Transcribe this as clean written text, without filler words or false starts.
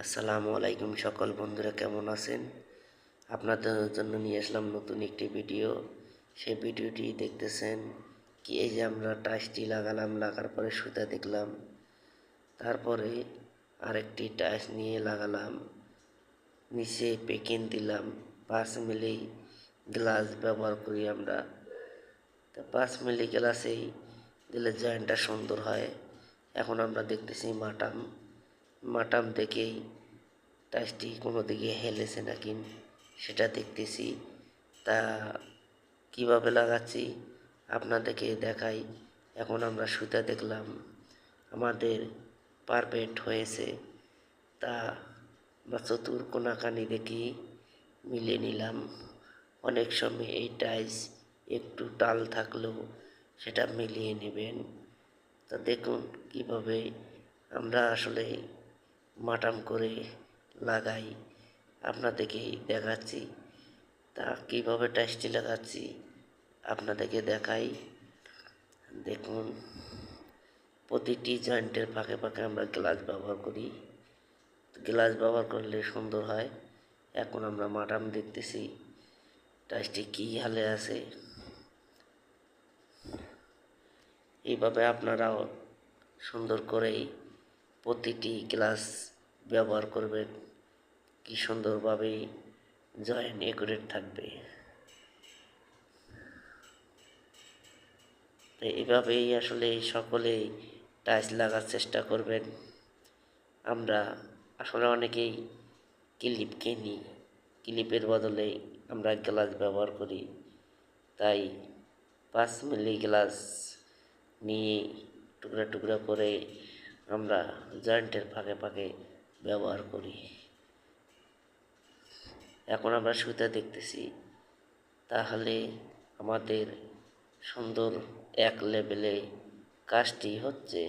আসসালামু আলাইকুম সকল বন্ধুরা, কেমন আছেন? আপনাদের জন্য নিয়ে আসলাম নতুন একটি ভিডিও। সেই ভিডিওটি দেখতেছেন কি, এই যে আমরা টাইসটি লাগালাম, লাগার পরে সুতা দেখলাম, তারপরে আরেকটি টাইস নিয়ে লাগালাম, নিচে পেকিং দিলাম। 5 মিলি গ্লাস ব্যবহার করি আমরা। তো 5 মিলি গ্লাসেই দিলে জয়েন্টটা সুন্দর হয়। এখন আমরা দেখতেছি মাটাম দেখেই টাইসটি কোনো দিকে হেলেছে নাকি সেটা দেখতেছি। তা কিভাবে লাগাচ্ছি আপনাদেরকে দেখাই। এখন আমরা সুতা দেখলাম, আমাদের পারফেক্ট হয়েছে। তা আমরা কোনাকানি দেখি মিলিয়ে নিলাম। অনেক সময় এই টাইস একটু টাল থাকলেও সেটা মিলিয়ে নেবেন। তা দেখুন কিভাবে আমরা আসলে মাটাম করে লাগাই, আপনাদেরকে দেখাচ্ছি। তা কীভাবে টাইসটি লাগাচ্ছি আপনাদেরকে দেখাই। দেখুন, প্রতিটি জয়েন্টের ফাঁকে ফাঁকে আমরা গ্লাস ব্যবহার করি। গ্লাস ব্যবহার করলে সুন্দর হয়। এখন আমরা মাটাম দেখতেছি টাইসটি কী হালে আছে। এইভাবে আপনারাও সুন্দর করেই প্রতিটি গ্লাস ব্যবহার করবেন, কি সুন্দরভাবে জয়েন্ট একুরেট থাকবে। তো এভাবেই আসলে সকলেই টাইলস লাগার চেষ্টা করবেন। আমরা আসলে অনেকেই ক্লিপ কিনি, ক্লিপের বদলে আমরা গ্লাস ব্যবহার করি। তাই 5 মিলি গ্লাস নিয়ে টুকরা টুকরা করে আমরা জয়েন্টের ফাঁকে ফাঁকে ব্যবহার করি। এখন আমরা সুতা দেখতেছি, তাহলে আমাদের সুন্দর এক লেভেলে কাজটি হচ্ছে।